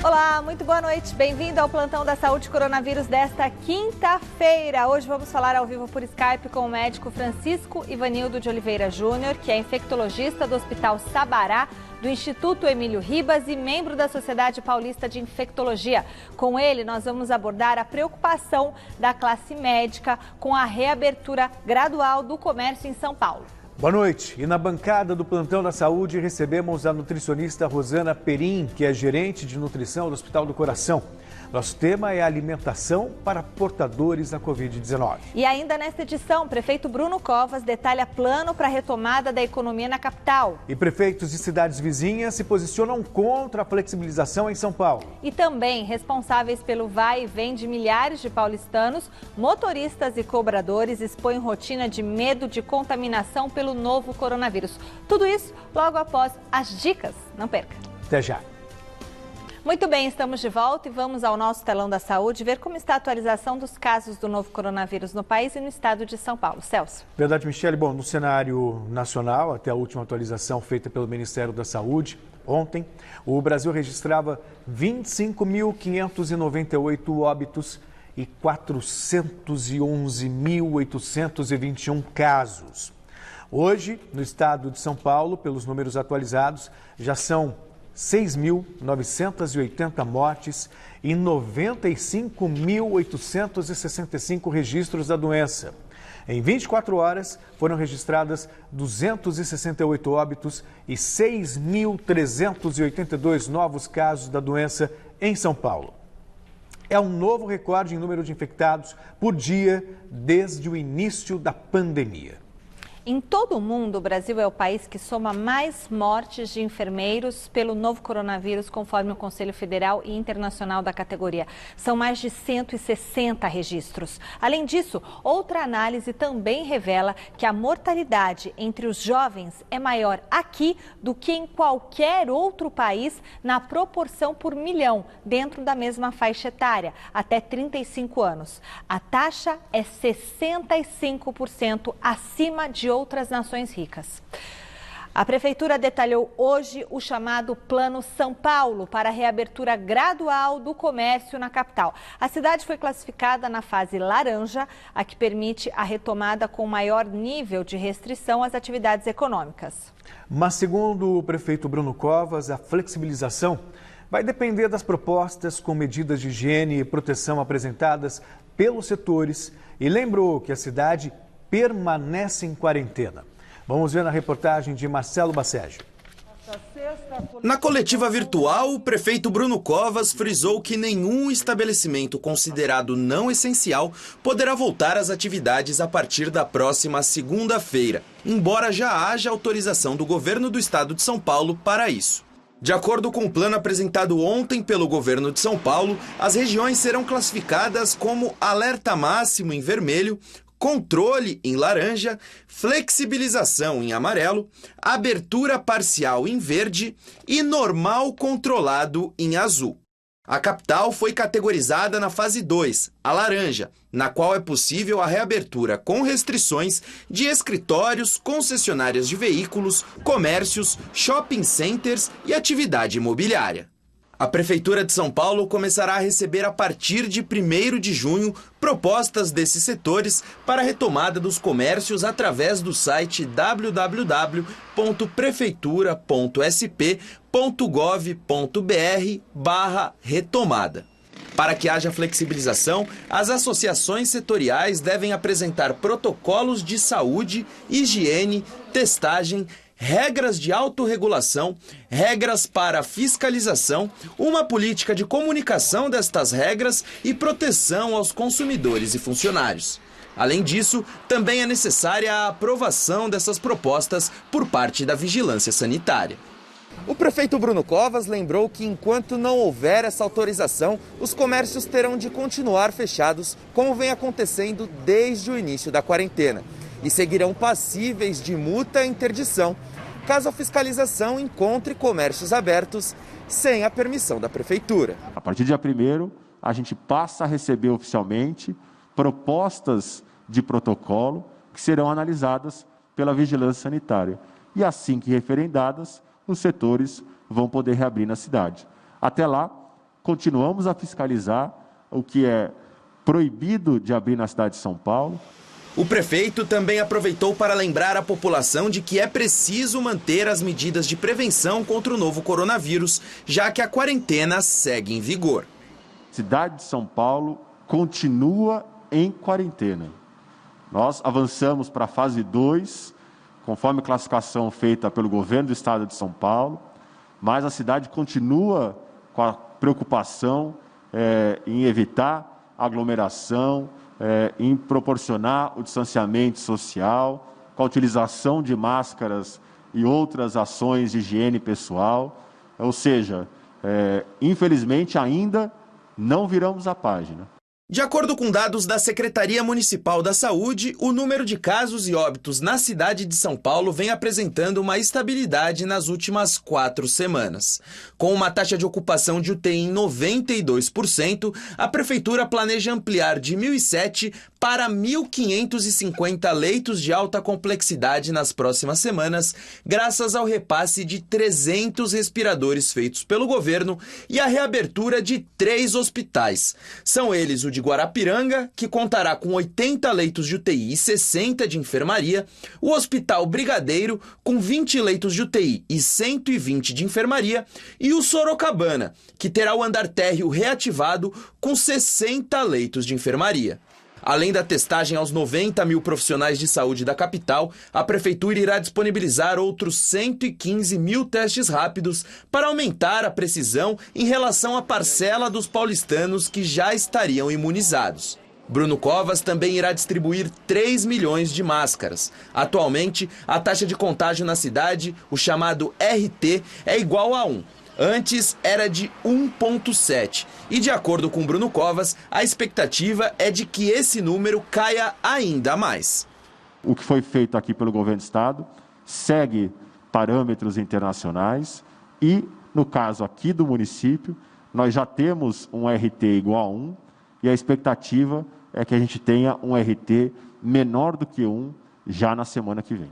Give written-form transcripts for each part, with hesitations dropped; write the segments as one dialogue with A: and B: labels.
A: Olá, muito boa noite. Bem-vindo ao Plantão da Saúde Coronavírus desta quinta-feira. Hoje vamos falar ao vivo por Skype com o médico Francisco Ivanildo de Oliveira Júnior, que é infectologista do Hospital Sabará, do Instituto Emílio Ribas e membro da Sociedade Paulista de Infectologia. Com ele, nós vamos abordar a preocupação da classe médica com a reabertura gradual do comércio em São Paulo.
B: Boa noite. E na bancada do Plantão da Saúde recebemos a nutricionista Rosana Perim, que é gerente de nutrição do Hospital do Coração. Nosso tema é alimentação para portadores da Covid-19.
A: E ainda nesta edição, prefeito Bruno Covas detalha plano para a retomada da economia na capital.
B: E prefeitos de cidades vizinhas se posicionam contra a flexibilização em São Paulo.
A: E também responsáveis pelo vai e vem de milhares de paulistanos, motoristas e cobradores expõem rotina de medo de contaminação pelo novo coronavírus. Tudo isso logo após as dicas. Não perca.
B: Até já.
A: Muito bem, estamos de volta e vamos ao nosso telão da saúde ver como está a atualização dos casos do novo coronavírus no país e no estado de São Paulo. Celso.
B: Verdade, Michele. Bom, no cenário nacional, até a última atualização feita pelo Ministério da Saúde, ontem, o Brasil registrava 25.598 óbitos e 411.821 casos. Hoje, no estado de São Paulo, pelos números atualizados, já são 6.980 mortes e 95.865 registros da doença. Em 24 horas, foram registradas 268 óbitos e 6.382 novos casos da doença em São Paulo. É um novo recorde em número de infectados por dia desde o início da pandemia.
A: Em todo o mundo, o Brasil é o país que soma mais mortes de enfermeiros pelo novo coronavírus, conforme o Conselho Federal e Internacional da categoria. São mais de 160 registros. Além disso, outra análise também revela que a mortalidade entre os jovens é maior aqui do que em qualquer outro país na proporção por milhão, dentro da mesma faixa etária, até 35 anos. A taxa é 65% acima de outras nações ricas. A Prefeitura detalhou hoje o chamado Plano São Paulo para a reabertura gradual do comércio na capital. A cidade foi classificada na fase laranja, a que permite a retomada com maior nível de restrição às atividades econômicas.
B: Mas, segundo o prefeito Bruno Covas, a flexibilização vai depender das propostas com medidas de higiene e proteção apresentadas pelos setores e lembrou que a cidade permanece em quarentena. Vamos ver na reportagem de Marcelo Basségio.
C: Na coletiva virtual, o prefeito Bruno Covas frisou que nenhum estabelecimento considerado não essencial poderá voltar às atividades a partir da próxima segunda-feira, embora já haja autorização do governo do estado de São Paulo para isso. De acordo com o plano apresentado ontem pelo governo de São Paulo, as regiões serão classificadas como alerta máximo em vermelho, controle em laranja, flexibilização em amarelo, abertura parcial em verde e normal controlado em azul. A capital foi categorizada na fase 2, a laranja, na qual é possível a reabertura com restrições de escritórios, concessionárias de veículos, comércios, shopping centers e atividade imobiliária. A Prefeitura de São Paulo começará a receber a partir de 1º de junho propostas desses setores para a retomada dos comércios através do site www.prefeitura.sp.gov.br/retomada. Para que haja flexibilização, as associações setoriais devem apresentar protocolos de saúde, higiene, testagem, regras de autorregulação, regras para fiscalização, uma política de comunicação destas regras e proteção aos consumidores e funcionários. Além disso, também é necessária a aprovação dessas propostas por parte da Vigilância Sanitária. O prefeito Bruno Covas lembrou que enquanto não houver essa autorização, os comércios terão de continuar fechados, como vem acontecendo desde o início da quarentena, e seguirão passíveis de multa e interdição, caso a fiscalização encontre comércios abertos sem a permissão da Prefeitura.
D: A partir do dia 1º, a gente passa a receber oficialmente propostas de protocolo que serão analisadas pela Vigilância Sanitária. E assim que referendadas, os setores vão poder reabrir na cidade. Até lá, continuamos a fiscalizar o que é proibido de abrir na cidade de São Paulo.
C: O prefeito também aproveitou para lembrar a população de que é preciso manter as medidas de prevenção contra o novo coronavírus, já que a quarentena segue em vigor.
D: A cidade de São Paulo continua em quarentena. Nós avançamos para a fase 2, conforme a classificação feita pelo governo do estado de São Paulo, mas a cidade continua com a preocupação em evitar aglomeração, em proporcionar o distanciamento social, com a utilização de máscaras e outras ações de higiene pessoal. Ou seja, infelizmente ainda não viramos a página.
C: De acordo com dados da Secretaria Municipal da Saúde, o número de casos e óbitos na cidade de São Paulo vem apresentando uma estabilidade nas últimas 4 semanas. Com uma taxa de ocupação de UTI em 92%, a Prefeitura planeja ampliar de 1.007 para 1.550 leitos de alta complexidade nas próximas semanas, graças ao repasse de 300 respiradores feitos pelo governo e a reabertura de 3 hospitais. São eles o de Guarapiranga, que contará com 80 leitos de UTI e 60 de enfermaria, o Hospital Brigadeiro, com 20 leitos de UTI e 120 de enfermaria, e o Sorocabana, que terá o andar térreo reativado com 60 leitos de enfermaria. Além da testagem aos 90 mil profissionais de saúde da capital, a Prefeitura irá disponibilizar outros 115 mil testes rápidos para aumentar a precisão em relação à parcela dos paulistanos que já estariam imunizados. Bruno Covas também irá distribuir 3 milhões de máscaras. Atualmente, a taxa de contágio na cidade, o chamado RT, é igual a 1. Antes era de 1,7 e, de acordo com Bruno Covas, a expectativa é de que esse número caia ainda mais.
D: O que foi feito aqui pelo governo do estado segue parâmetros internacionais e, no caso aqui do município, nós já temos um RT igual a 1 e a expectativa é que a gente tenha um RT menor do que 1 já na semana que vem.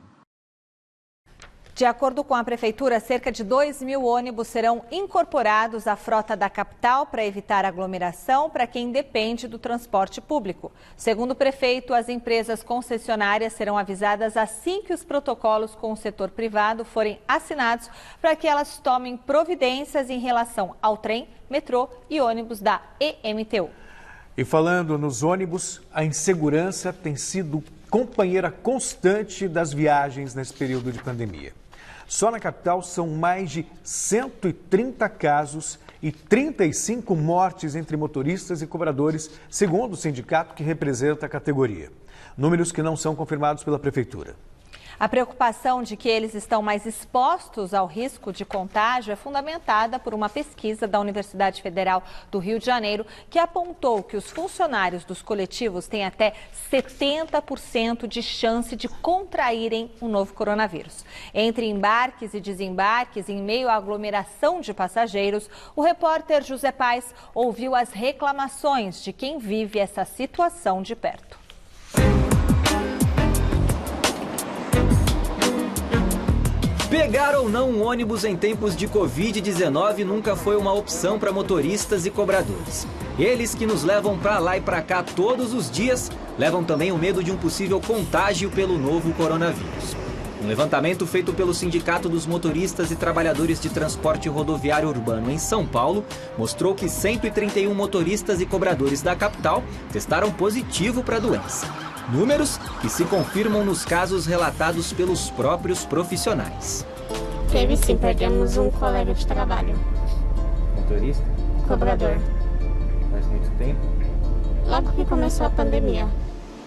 A: De acordo com a Prefeitura, cerca de 2.000 ônibus serão incorporados à frota da capital para evitar aglomeração para quem depende do transporte público. Segundo o prefeito, as empresas concessionárias serão avisadas assim que os protocolos com o setor privado forem assinados para que elas tomem providências em relação ao trem, metrô e ônibus da EMTU.
B: E falando nos ônibus, a insegurança tem sido companheira constante das viagens nesse período de pandemia. Só na capital são mais de 130 casos e 35 mortes entre motoristas e cobradores, segundo o sindicato que representa a categoria. Números que não são confirmados pela Prefeitura.
A: A preocupação de que eles estão mais expostos ao risco de contágio é fundamentada por uma pesquisa da Universidade Federal do Rio de Janeiro, que apontou que os funcionários dos coletivos têm até 70% de chance de contraírem o novo coronavírus. Entre embarques e desembarques, em meio à aglomeração de passageiros, o repórter José Paes ouviu as reclamações de quem vive essa situação de perto.
E: Pegar ou não um ônibus em tempos de Covid-19 nunca foi uma opção para motoristas e cobradores. Eles que nos levam para lá e para cá todos os dias, levam também o medo de um possível contágio pelo novo coronavírus. Um levantamento feito pelo Sindicato dos Motoristas e Trabalhadores de Transporte Rodoviário Urbano em São Paulo mostrou que 131 motoristas e cobradores da capital testaram positivo para a doença. Números que se confirmam nos casos relatados pelos próprios profissionais.
F: Teve sim, perdemos um colega de trabalho.
G: Motorista?
F: Cobrador.
G: Faz muito tempo?
F: Logo que começou a pandemia.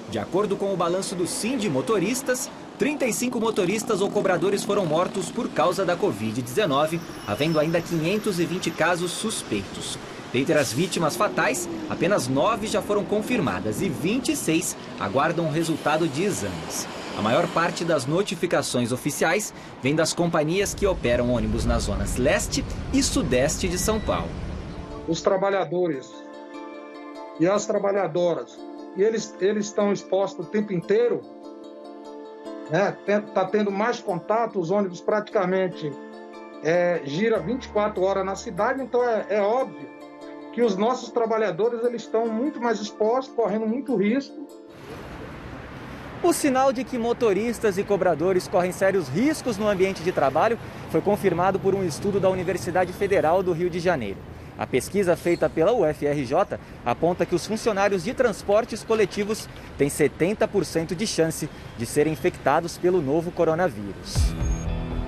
E: De acordo com o balanço do Sindi Motoristas, 35 motoristas ou cobradores foram mortos por causa da Covid-19, havendo ainda 520 casos suspeitos. Dentre as vítimas fatais, apenas 9 já foram confirmadas e 26 aguardam o resultado de exames. A maior parte das notificações oficiais vem das companhias que operam ônibus nas zonas leste e sudeste de São Paulo.
H: Os trabalhadores e as trabalhadoras, e eles estão expostos o tempo inteiro, né? Tá tendo mais contato, os ônibus praticamente gira 24 horas na cidade, então é óbvio que os nossos trabalhadores eles estão muito mais expostos, correndo muito risco.
E: O sinal de que motoristas e cobradores correm sérios riscos no ambiente de trabalho foi confirmado por um estudo da Universidade Federal do Rio de Janeiro. A pesquisa feita pela UFRJ aponta que os funcionários de transportes coletivos têm 70% de chance de serem infectados pelo novo coronavírus.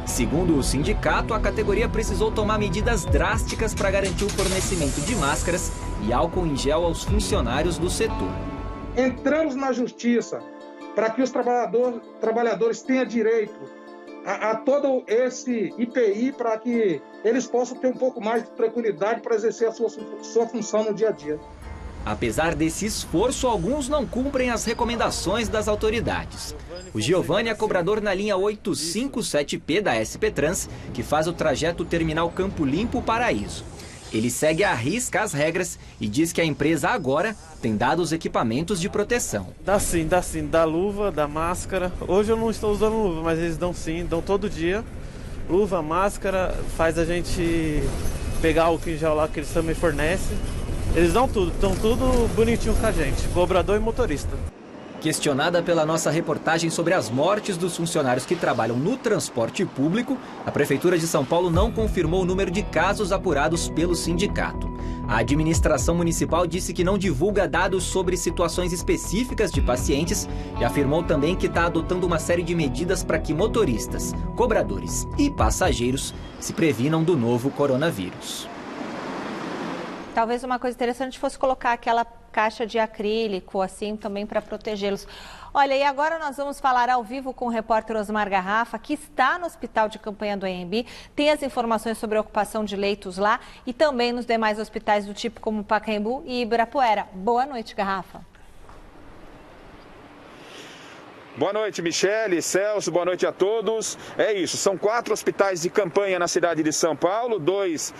E: Segundo o sindicato, a categoria precisou tomar medidas drásticas para garantir o fornecimento de máscaras e álcool em gel aos funcionários do setor.
H: Entramos na justiça para que os trabalhadores tenham direito a todo esse IPI, para que eles possam ter um pouco mais de tranquilidade para exercer a sua função no dia a dia.
E: Apesar desse esforço, alguns não cumprem as recomendações das autoridades. O Giovanni é cobrador na linha 857P da SP Trans, que faz o trajeto terminal Campo Limpo Paraíso. Ele segue à risca as regras e diz que a empresa agora tem dado os equipamentos de proteção.
I: Dá sim, dá luva, dá máscara. Hoje eu não estou usando luva, mas eles dão sim, dão todo dia. Luva, máscara, faz a gente pegar o álcool em gel lá que eles também fornecem. Eles dão tudo, estão tudo bonitinho com a gente, cobrador e motorista.
E: Questionada pela nossa reportagem sobre as mortes dos funcionários que trabalham no transporte público, a Prefeitura de São Paulo não confirmou o número de casos apurados pelo sindicato. A administração municipal disse que não divulga dados sobre situações específicas de pacientes e afirmou também que está adotando uma série de medidas para que motoristas, cobradores e passageiros se previnam do novo coronavírus.
A: Talvez uma coisa interessante fosse colocar aquela caixa de acrílico, assim, também para protegê-los. Olha, e agora nós vamos falar ao vivo com o repórter Osmar Garrafa, que está no hospital de campanha do ANB, tem as informações sobre a ocupação de leitos lá e também nos demais hospitais do tipo como Pacaembu e Ibirapuera. Boa noite, Garrafa.
J: Boa noite, Michele, Celso, boa noite a todos. É isso, são 4 hospitais de campanha na cidade de São Paulo, 2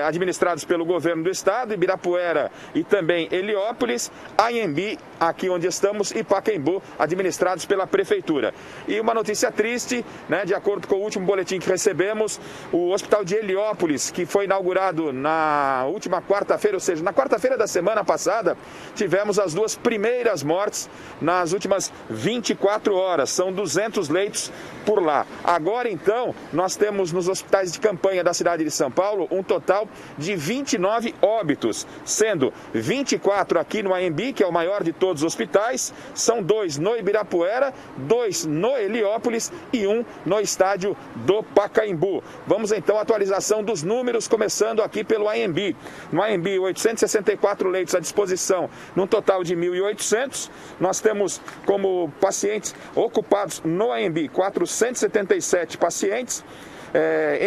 J: administrados pelo governo do estado, Ibirapuera e também Heliópolis, ANB, aqui onde estamos, e Pacaembu, administrados pela prefeitura. E uma notícia triste, né, de acordo com o último boletim que recebemos, o hospital de Heliópolis, que foi inaugurado na última quarta-feira, ou seja, na quarta-feira da semana passada, tivemos as 2 primeiras mortes nas últimas 24 horas, são 200 leitos por lá. Agora, então, nós temos nos hospitais de campanha da cidade de São Paulo um total de 29 óbitos, sendo 24 aqui no ANB, que é o maior de todos os hospitais, são 2 no Ibirapuera, 2 no Heliópolis e 1 no estádio do Pacaembu. Vamos então à atualização dos números, começando aqui pelo ANB. No ANB, 864 leitos à disposição, num total de 1.800. Nós temos como pacientes ocupados no ANB 477 pacientes.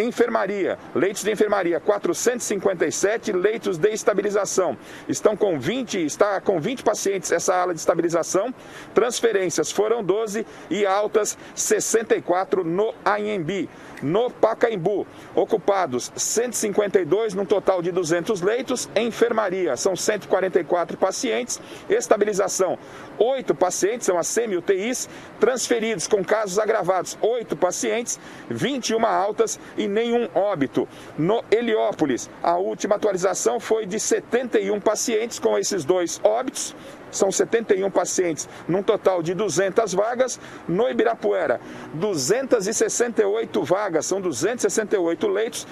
J: Enfermaria, leitos de enfermaria 457, leitos de estabilização está com 20 pacientes essa ala de estabilização, transferências foram 12 e altas 64 no ANB. No Pacaembu, ocupados 152 num total de 200 leitos, enfermaria são 144 pacientes, estabilização 8 pacientes, são as semi-UTIs, transferidos com casos agravados 8 pacientes, 21 altas e nenhum óbito. No Heliópolis, a última atualização foi de 71 pacientes com esses 2 óbitos. São 71 pacientes num total de 200 vagas. No Ibirapuera, 268 vagas, são 268 leitos.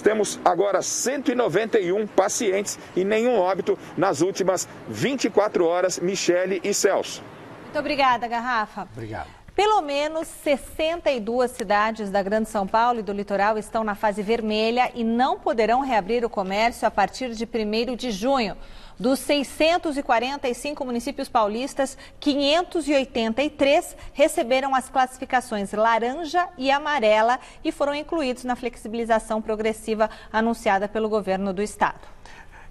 J: Temos agora 191 pacientes e nenhum óbito nas últimas 24 horas, Michele e Celso.
A: Muito obrigada, Garrafa.
B: Obrigado.
A: Pelo menos 62 cidades da Grande São Paulo e do litoral estão na fase vermelha e não poderão reabrir o comércio a partir de 1º de junho. Dos 645 municípios paulistas, 583 receberam as classificações laranja e amarela e foram incluídos na flexibilização progressiva anunciada pelo governo do estado.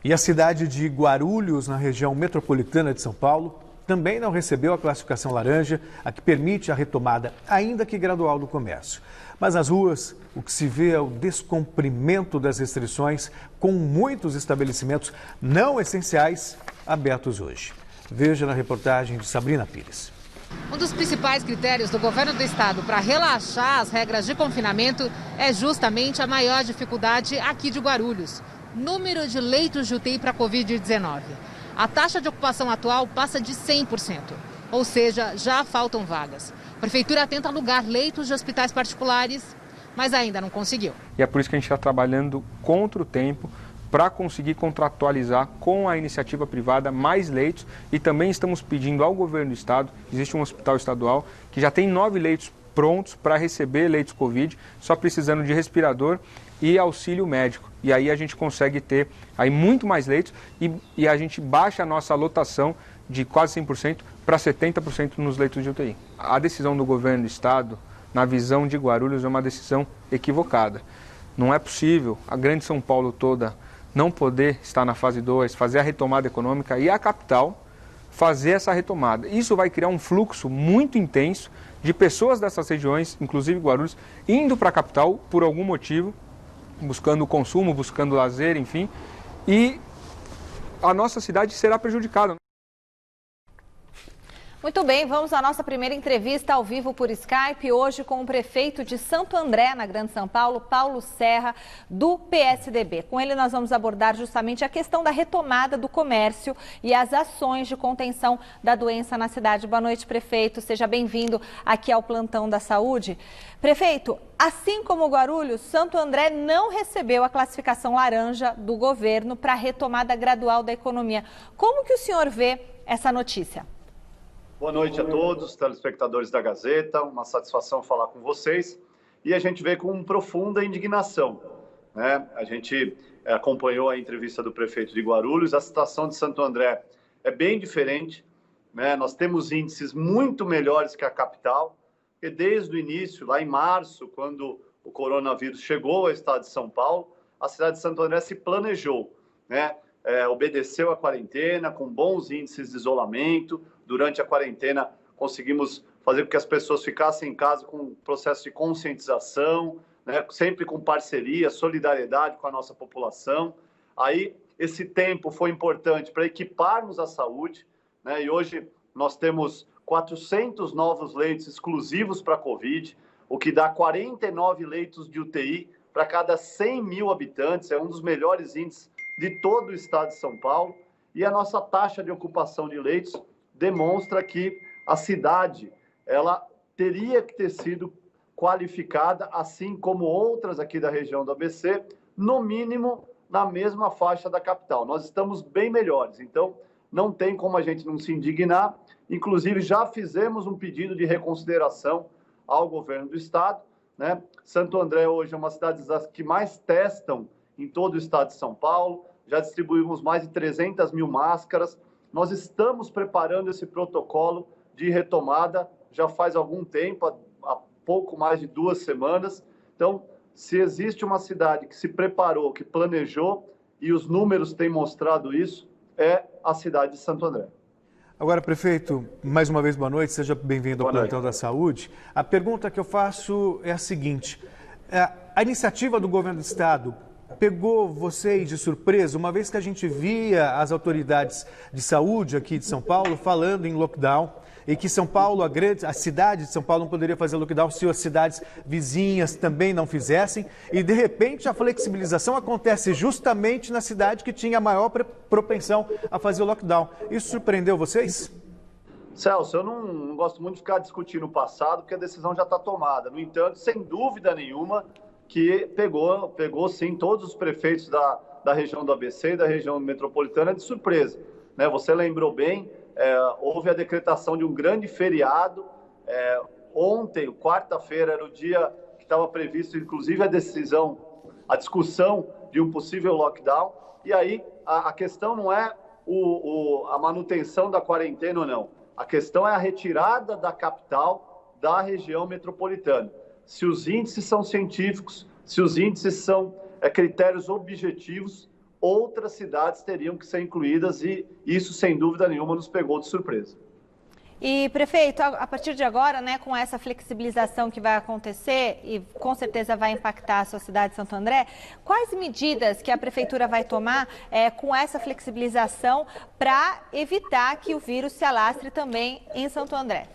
B: E a cidade de Guarulhos, na região metropolitana de São Paulo, também não recebeu a classificação laranja, a que permite a retomada, ainda que gradual, do comércio. Mas nas ruas, o que se vê é o descumprimento das restrições, com muitos estabelecimentos não essenciais abertos hoje. Veja na reportagem de Sabrina Pires.
K: Um dos principais critérios do governo do estado para relaxar as regras de confinamento é justamente a maior dificuldade aqui de Guarulhos. Número de leitos de UTI para Covid-19. A taxa de ocupação atual passa de 100%, ou seja, já faltam vagas. A Prefeitura tenta alugar leitos de hospitais particulares, mas ainda não conseguiu.
L: E é por isso que a gente está trabalhando contra o tempo para conseguir contratualizar com a iniciativa privada mais leitos e também estamos pedindo ao governo do estado, existe um hospital estadual que já tem 9 leitos prontos para receber leitos Covid, só precisando de respirador e auxílio médico. E aí a gente consegue ter aí muito mais leitos e a gente baixa a nossa lotação de quase 100% para 70% nos leitos de UTI. A decisão do governo do estado, na visão de Guarulhos, é uma decisão equivocada. Não é possível a grande São Paulo toda não poder estar na fase 2, fazer a retomada econômica e a capital fazer essa retomada. Isso vai criar um fluxo muito intenso de pessoas dessas regiões, inclusive Guarulhos, indo para a capital por algum motivo, buscando consumo, buscando lazer, enfim, e a nossa cidade será prejudicada.
A: Muito bem, vamos à nossa primeira entrevista ao vivo por Skype, hoje com o prefeito de Santo André, na Grande São Paulo, Paulo Serra, do PSDB. Com ele nós vamos abordar justamente a questão da retomada do comércio e as ações de contenção da doença na cidade. Boa noite, prefeito, seja bem-vindo aqui ao Plantão da Saúde. Prefeito, assim como Guarulhos, Santo André não recebeu a classificação laranja do governo para a retomada gradual da economia. Como que o senhor vê essa notícia?
M: Boa noite a todos, telespectadores da Gazeta, uma satisfação falar com vocês. E a gente vê com profunda indignação, né? A gente acompanhou a entrevista do prefeito de Guarulhos, a situação de Santo André é bem diferente, né? Nós temos índices muito melhores que a capital, e desde o início, lá em março, quando o coronavírus chegou ao estado de São Paulo, a cidade de Santo André se planejou, né? Obedeceu a quarentena com bons índices de isolamento. Durante a quarentena, conseguimos fazer com que as pessoas ficassem em casa com um processo de conscientização, né? Sempre com parceria, solidariedade com a nossa população. Aí, esse tempo foi importante para equiparmos a saúde, né? E hoje nós temos 400 novos leitos exclusivos para a Covid, o que dá 49 leitos de UTI para cada 100 mil habitantes. É um dos melhores índices de todo o estado de São Paulo. E a nossa taxa de ocupação de leitos demonstra que a cidade ela teria que ter sido qualificada, assim como outras aqui da região do ABC, no mínimo na mesma faixa da capital. Nós estamos bem melhores, então não tem como a gente não se indignar. Inclusive, já fizemos um pedido de reconsideração ao governo do estado, né? Santo André hoje é uma cidade das que mais testam em todo o estado de São Paulo, já distribuímos mais de 300 mil máscaras. Nós estamos preparando esse protocolo de retomada já faz algum tempo, há pouco mais de 2 semanas. Então, se existe uma cidade que se preparou, que planejou, e os números têm mostrado isso, é a cidade de Santo André.
B: Agora, prefeito, mais uma vez boa noite, seja bem-vindo ao Plantão da Saúde. A pergunta que eu faço é a seguinte: a iniciativa do governo do estado pegou vocês de surpresa, uma vez que a gente via as autoridades de saúde aqui de São Paulo falando em lockdown e que São Paulo, a cidade de São Paulo não poderia fazer lockdown se as cidades vizinhas também não fizessem, e de repente a flexibilização acontece justamente na cidade que tinha a maior propensão a fazer o lockdown. Isso surpreendeu vocês?
M: Celso, eu não gosto muito de ficar discutindo o passado, porque a decisão já está tomada. No entanto, sem dúvida nenhuma, que pegou sim todos os prefeitos da região do ABC e da região metropolitana de surpresa, né? Você lembrou bem, houve a decretação de um grande feriado. Ontem, quarta-feira, era o dia que estava previsto, inclusive, a discussão de um possível lockdown. E aí, a questão não é a manutenção da quarentena ou não. A questão é a retirada da capital da região metropolitana. Se os índices são científicos, se os índices são critérios objetivos, outras cidades teriam que ser incluídas, e isso, sem dúvida nenhuma, nos pegou de surpresa.
A: E, prefeito, a partir de agora, né, com essa flexibilização que vai acontecer e com certeza vai impactar a sua cidade de Santo André, quais medidas que a prefeitura vai tomar com essa flexibilização para evitar que o vírus se alastre também em Santo André?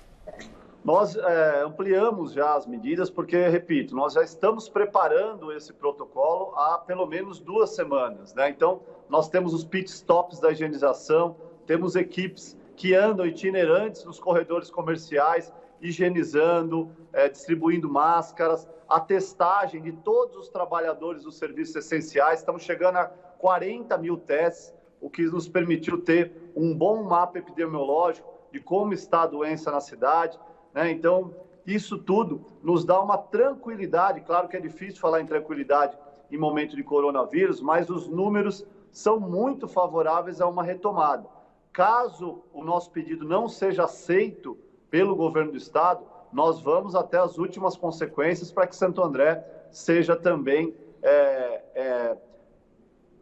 M: Nós ampliamos já as medidas porque, repito, nós já estamos preparando esse protocolo há pelo menos 2 semanas, né? Então, nós temos os pit stops da higienização, temos equipes que andam itinerantes nos corredores comerciais, higienizando, distribuindo máscaras, a testagem de todos os trabalhadores dos serviços essenciais. Estamos chegando a 40 mil testes, o que nos permitiu ter um bom mapa epidemiológico de como está a doença na cidade, né? Então, isso tudo nos dá uma tranquilidade. Claro que é difícil falar em tranquilidade em momento de coronavírus, mas os números são muito favoráveis a uma retomada. Caso o nosso pedido não seja aceito pelo governo do estado, nós vamos até as últimas consequências para que Santo André seja também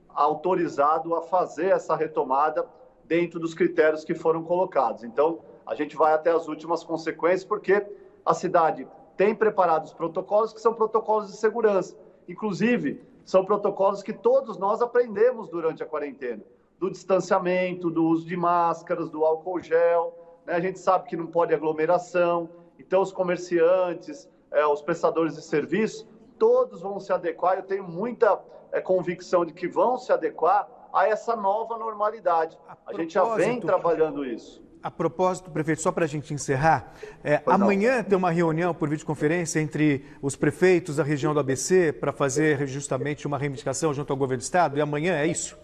M: autorizado a fazer essa retomada dentro dos critérios que foram colocados. Então, a gente vai até as últimas consequências, porque a cidade tem preparado os protocolos, que são protocolos de segurança. Inclusive, são protocolos que todos nós aprendemos durante a quarentena, do distanciamento, do uso de máscaras, do álcool gel, né? A gente sabe que não pode aglomeração, então os comerciantes, os prestadores de serviço, todos vão se adequar. Eu tenho muita convicção de que vão se adequar a essa nova normalidade. A gente já vem trabalhando isso.
B: A propósito, prefeito, só para a gente encerrar, amanhã tem uma reunião por videoconferência entre os prefeitos da região do ABC para fazer justamente uma reivindicação junto ao governo do estado, e amanhã é isso?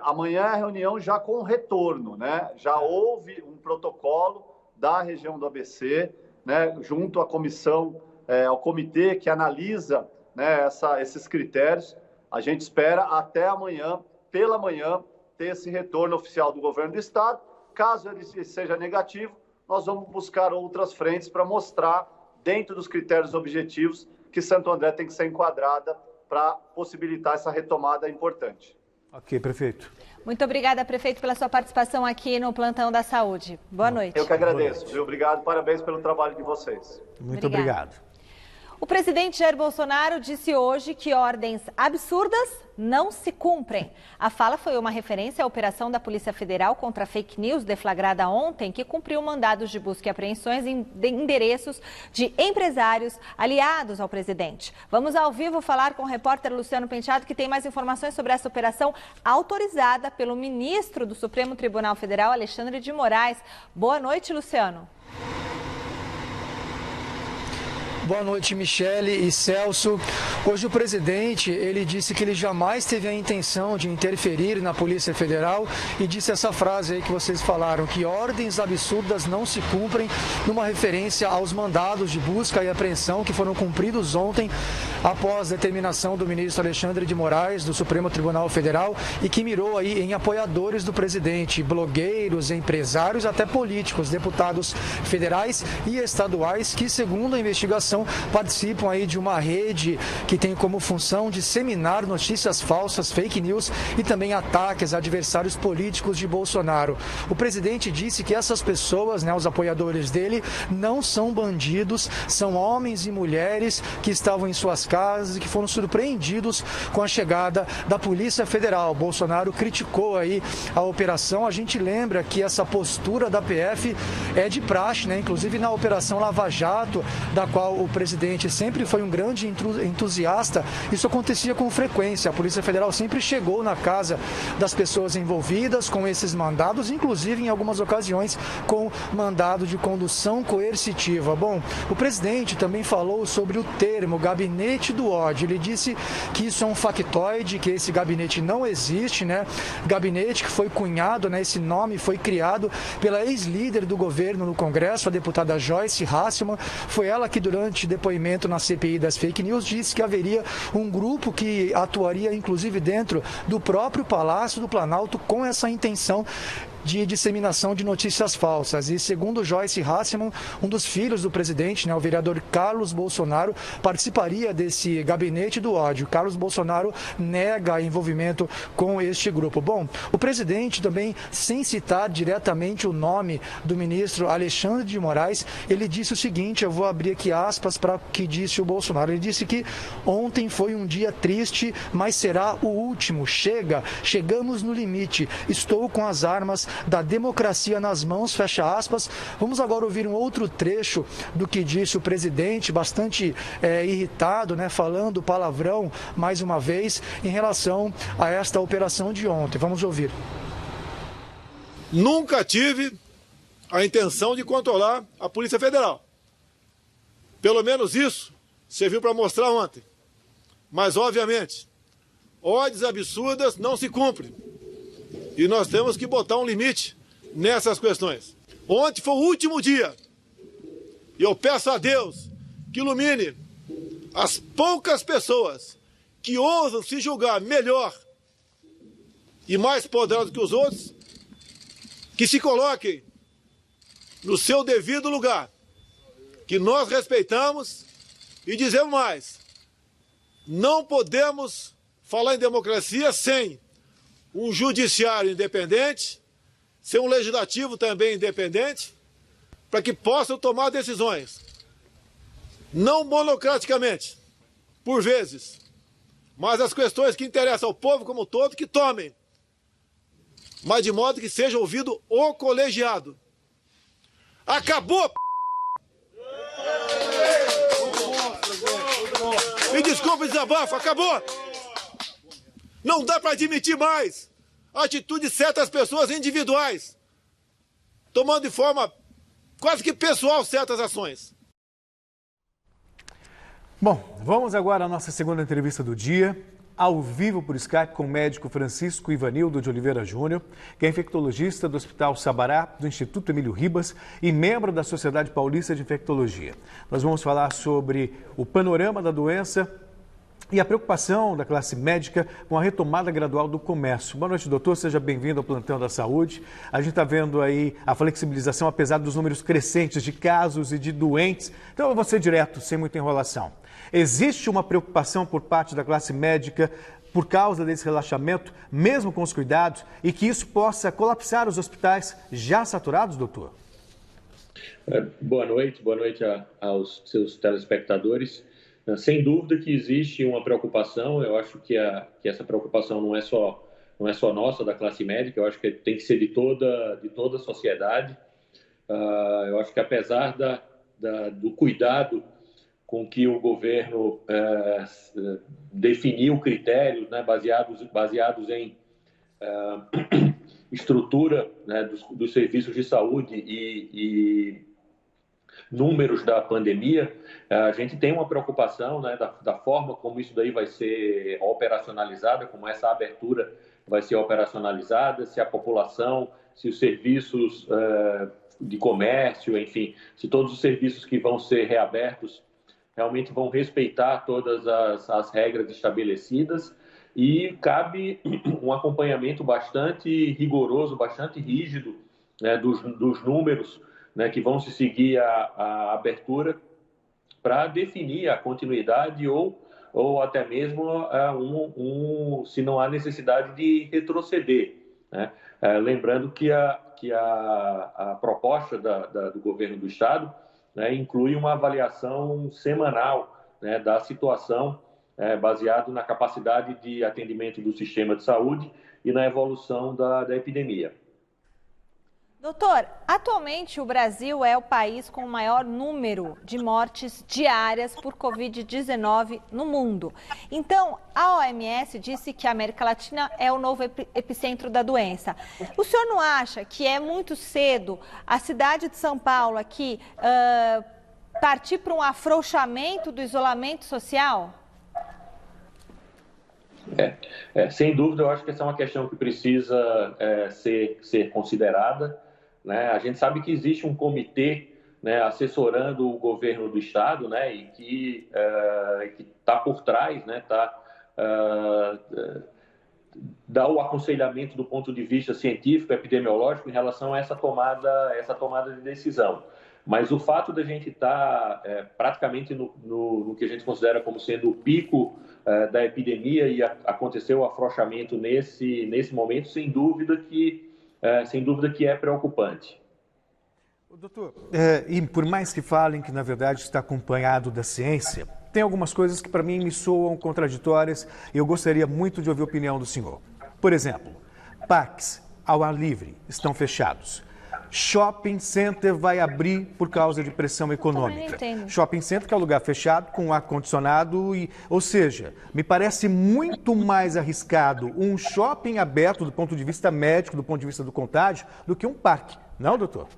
M: Amanhã é a reunião já com retorno, né? Já houve um protocolo da região do ABC, né, junto à comissão, ao comitê que analisa, né, esses critérios. A gente espera até amanhã, pela manhã, ter esse retorno oficial do governo do estado. Caso ele seja negativo, nós vamos buscar outras frentes para mostrar, dentro dos critérios objetivos, que Santo André tem que ser enquadrada para possibilitar essa retomada importante.
B: Ok, prefeito.
A: Muito obrigada, prefeito, pela sua participação aqui no Plantão da Saúde. Boa noite.
M: Eu que agradeço, viu? Obrigado, parabéns pelo trabalho de vocês.
B: Muito obrigado.
A: O presidente Jair Bolsonaro disse hoje que ordens absurdas não se cumprem. A fala foi uma referência à operação da Polícia Federal contra a fake news deflagrada ontem, que cumpriu mandados de busca e apreensões em endereços de empresários aliados ao presidente. Vamos ao vivo falar com o repórter Luciano Penteado, que tem mais informações sobre essa operação autorizada pelo ministro do Supremo Tribunal Federal, Alexandre de Moraes. Boa noite, Luciano.
N: Boa noite, Michele e Celso. Hoje o presidente, ele disse que ele jamais teve a intenção de interferir na Polícia Federal e disse essa frase aí que vocês falaram, que ordens absurdas não se cumprem, numa referência aos mandados de busca e apreensão que foram cumpridos ontem após determinação do ministro Alexandre de Moraes, do Supremo Tribunal Federal, e que mirou aí em apoiadores do presidente, blogueiros, empresários, até políticos, deputados federais e estaduais que, segundo a investigação, participam aí de uma rede que tem como função disseminar notícias falsas, fake news e também ataques a adversários políticos de Bolsonaro. O presidente disse que essas pessoas, né, os apoiadores dele, não são bandidos, são homens e mulheres que estavam em suas casas e que foram surpreendidos com a chegada da Polícia Federal. Bolsonaro criticou aí a operação. A gente lembra que essa postura da PF é de praxe, né? Inclusive na Operação Lava Jato, da qual o presidente sempre foi um grande entusiasta, isso acontecia com frequência. A Polícia Federal sempre chegou na casa das pessoas envolvidas com esses mandados, inclusive em algumas ocasiões com mandado de condução coercitiva. Bom, o presidente também falou sobre o termo gabinete do ódio. Ele disse que isso é um factoide, que esse gabinete não existe, né? Gabinete que foi cunhado, né? Esse nome foi criado pela ex-líder do governo no Congresso, a deputada Joyce Hasselmann. Foi ela que, durante depoimento na CPI das fake news, disse que haveria um grupo que atuaria inclusive dentro do próprio Palácio do Planalto com essa intenção de disseminação de notícias falsas. E segundo Joyce Hasselmann, um dos filhos do presidente, né, o vereador Carlos Bolsonaro, participaria desse gabinete do ódio. Carlos Bolsonaro nega envolvimento com este grupo. Bom, o presidente também, sem citar diretamente o nome do ministro Alexandre de Moraes, ele disse o seguinte, eu vou abrir aqui aspas para o que disse o Bolsonaro. Ele disse que ontem foi um dia triste, mas será o último. Chegamos no limite. Estou com as armas da democracia nas mãos, fecha aspas. Vamos agora ouvir um outro trecho do que disse o presidente, bastante irritado, né, falando palavrão mais uma vez em relação a esta operação de ontem. Vamos ouvir.
O: Nunca tive a intenção de controlar a Polícia Federal. Pelo menos isso serviu para mostrar ontem. Mas, obviamente, ordens absurdas não se cumprem. E nós temos que botar um limite nessas questões. Ontem foi o último dia. E eu peço a Deus que ilumine as poucas pessoas que ousam se julgar melhor e mais poderosos que os outros, que se coloquem no seu devido lugar, que nós respeitamos e dizemos mais. Não podemos falar em democracia sem um judiciário independente, sem um legislativo também independente, para que possam tomar decisões, não monocraticamente, por vezes, mas as questões que interessam ao povo como um todo, que tomem, mas de modo que seja ouvido o colegiado. Acabou! Me desculpe o desabafo, acabou! Não dá para admitir mais a atitude de certas pessoas individuais, tomando de forma quase que pessoal certas ações.
B: Bom, vamos agora à nossa segunda entrevista do dia, ao vivo por Skype com o médico Francisco Ivanildo de Oliveira Júnior, que é infectologista do Hospital Sabará, do Instituto Emílio Ribas e membro da Sociedade Paulista de Infectologia. Nós vamos falar sobre o panorama da doença e a preocupação da classe médica com a retomada gradual do comércio. Boa noite, doutor. Seja bem-vindo ao Plantão da Saúde. A gente está vendo aí a flexibilização, apesar dos números crescentes de casos e de doentes. Então, eu vou ser direto, sem muita enrolação. Existe uma preocupação por parte da classe médica por causa desse relaxamento, mesmo com os cuidados, e que isso possa colapsar os hospitais já saturados, doutor?
P: Boa noite aos seus telespectadores. Sem dúvida que existe uma preocupação. Eu acho que essa preocupação não é só nossa, da classe médica. Eu acho que tem que ser de toda a sociedade. Eu acho que apesar do cuidado com que o governo definiu critérios, né, baseados em estrutura, né, dos serviços de saúde e números da pandemia, a gente tem uma preocupação, né, da forma como isso daí vai ser operacionalizada, como essa abertura vai ser operacionalizada, se a população, se os serviços de comércio, enfim, se todos os serviços que vão ser reabertos realmente vão respeitar todas as regras estabelecidas, e cabe um acompanhamento bastante rigoroso, bastante rígido, né, dos números, né, que vão se seguir a abertura para definir a continuidade ou até mesmo se não há necessidade de retroceder, né? Lembrando que a proposta do governo do Estado, né, inclui uma avaliação semanal, né, da situação, baseado na capacidade de atendimento do sistema de saúde e na evolução da epidemia.
A: Doutor, atualmente o Brasil é o país com o maior número de mortes diárias por Covid-19 no mundo. Então, a OMS disse que a América Latina é o novo epicentro da doença. O senhor não acha que é muito cedo a cidade de São Paulo aqui partir para um afrouxamento do isolamento social?
P: Sem dúvida, eu acho que essa é uma questão que precisa ser considerada, né? A gente sabe que existe um comitê, né, assessorando o governo do Estado, né, e que está por trás, né, dá o aconselhamento do ponto de vista científico, epidemiológico, em relação a essa tomada de decisão. Mas o fato da gente estar praticamente no que a gente considera como sendo o pico da epidemia e aconteceu o afrouxamento nesse momento, sem dúvida que é preocupante.
B: Doutor, e por mais que falem que na verdade está acompanhado da ciência, tem algumas coisas que para mim me soam contraditórias e eu gostaria muito de ouvir a opinião do senhor. Por exemplo, Pax, ao ar livre estão fechados. Shopping center vai abrir por causa de pressão econômica. Shopping center que é um lugar fechado com ar-condicionado, ou seja, me parece muito mais arriscado um shopping aberto do ponto de vista médico, do ponto de vista do contágio, do que um parque. Não, doutor?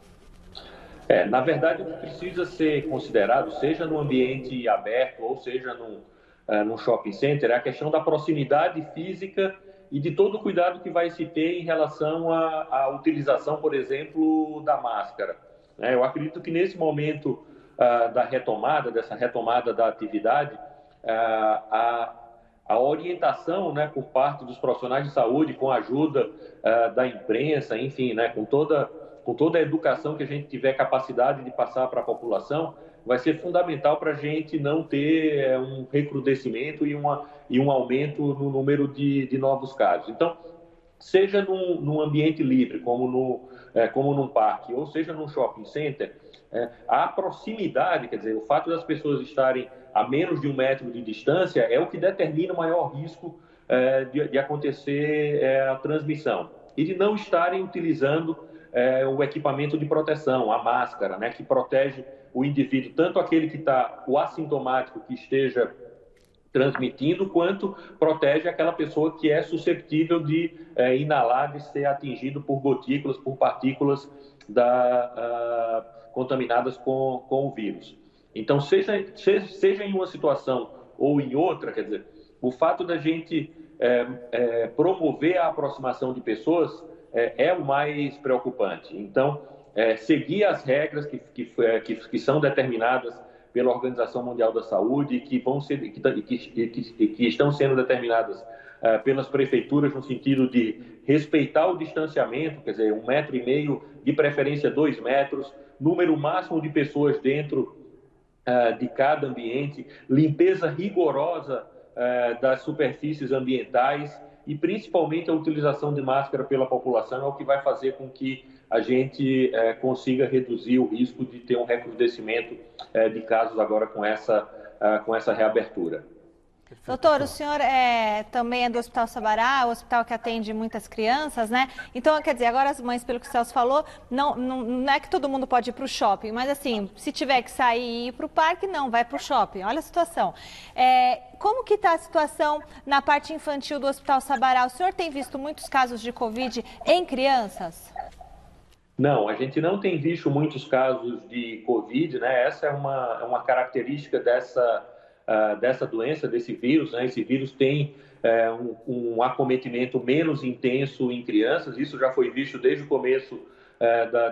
P: Na verdade, o que precisa ser considerado, seja no ambiente aberto ou seja num shopping center, é a questão da proximidade física e de todo o cuidado que vai se ter em relação à utilização, por exemplo, da máscara. Eu acredito que nesse momento dessa retomada da atividade, a orientação, por parte dos profissionais de saúde, com a ajuda da imprensa, enfim, com toda a educação que a gente tiver capacidade de passar para a população, vai ser fundamental para a gente não ter um recrudescimento e um aumento no número de novos casos. Então, seja num ambiente livre, como num parque, ou seja num shopping center, a proximidade, quer dizer, o fato das pessoas estarem a menos de 1 metro de distância é o que determina o maior risco de acontecer a transmissão. E de não estarem utilizando o equipamento de proteção, a máscara, que protege o indivíduo, tanto aquele que está, o assintomático que esteja transmitindo, quanto protege aquela pessoa que é suscetível de inalar, de ser atingido por gotículas, por partículas contaminadas com o vírus. Então, seja em uma situação ou em outra, quer dizer, o fato da gente promover a aproximação de pessoas é o mais preocupante. Então, seguir as regras que são determinadas pela Organização Mundial da Saúde e que estão sendo determinadas pelas prefeituras no sentido de respeitar o distanciamento, quer dizer, 1,5 metro, de preferência 2 metros, número máximo de pessoas dentro de cada ambiente, limpeza rigorosa das superfícies ambientais e principalmente a utilização de máscara pela população é o que vai fazer com que a gente consiga reduzir o risco de ter um recrudescimento de casos agora com essa reabertura.
A: Doutor, o senhor também é do Hospital Sabará, o hospital que atende muitas crianças, né? Então, quer dizer, agora as mães, pelo que o Celso falou, não é que todo mundo pode ir para o shopping, mas assim, se tiver que sair e ir para o parque, não, vai para o shopping. Olha a situação. Como que está a situação na parte infantil do Hospital Sabará? O senhor tem visto muitos casos de Covid em crianças?
P: Não, a gente não tem visto muitos casos de Covid, né? Essa é uma característica dessa doença, desse vírus, né? Esse vírus tem um acometimento menos intenso em crianças, isso já foi visto desde o começo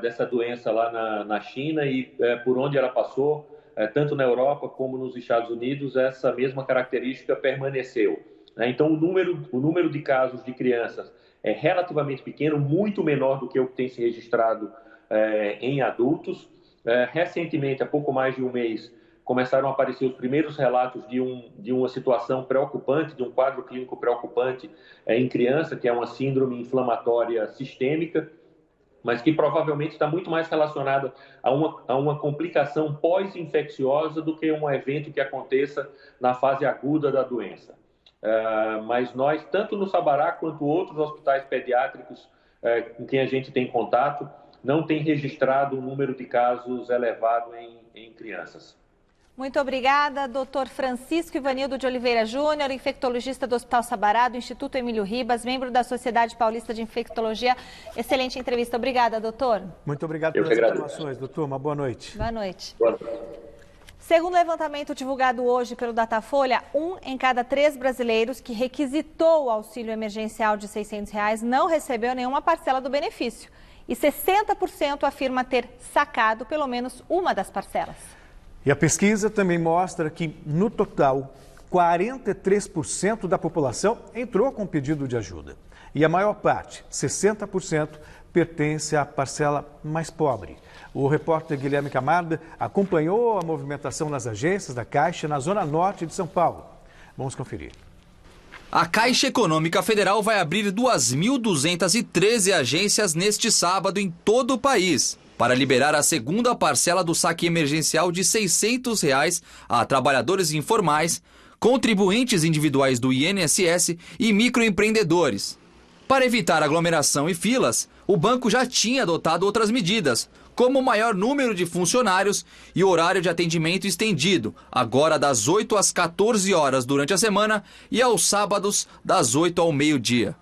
P: dessa doença lá na China e por onde ela passou, tanto na Europa como nos Estados Unidos, essa mesma característica permaneceu, né? Então o número de casos de crianças é relativamente pequeno, muito menor do que o que tem se registrado em adultos. Recentemente, há pouco mais de um mês, começaram a aparecer os primeiros relatos de uma situação preocupante, de um quadro clínico preocupante em criança, que é uma síndrome inflamatória sistêmica, mas que provavelmente está muito mais relacionada a uma complicação pós-infecciosa do que um evento que aconteça na fase aguda da doença. Mas nós, tanto no Sabará quanto outros hospitais pediátricos com quem a gente tem contato, não tem registrado um número de casos elevado em crianças.
A: Muito obrigada, doutor Francisco Ivanildo de Oliveira Júnior, infectologista do Hospital Sabará, do Instituto Emílio Ribas, membro da Sociedade Paulista de Infectologia. Excelente entrevista. Obrigada, doutor.
B: Muito obrigado pelas informações, doutor. Uma boa noite.
A: Boa noite.
P: Boa noite.
A: Segundo o levantamento divulgado hoje pelo Datafolha, 1 em cada 3 brasileiros que requisitou o auxílio emergencial de R$ 600 não recebeu nenhuma parcela do benefício. E 60% afirma ter sacado pelo menos uma das parcelas.
B: E a pesquisa também mostra que, no total, 43% da população entrou com pedido de ajuda. E a maior parte, 60%, pertence à parcela mais pobre. O repórter Guilherme Camarda acompanhou a movimentação nas agências da Caixa na zona norte de São Paulo. Vamos conferir.
Q: A Caixa Econômica Federal vai abrir 2.213 agências neste sábado em todo o país, para liberar a segunda parcela do saque emergencial de R$ 600 a trabalhadores informais, contribuintes individuais do INSS e microempreendedores. Para evitar aglomeração e filas, o banco já tinha adotado outras medidas, como o maior número de funcionários e o horário de atendimento estendido, agora das 8 às 14 horas durante a semana e aos sábados das 8 ao meio-dia.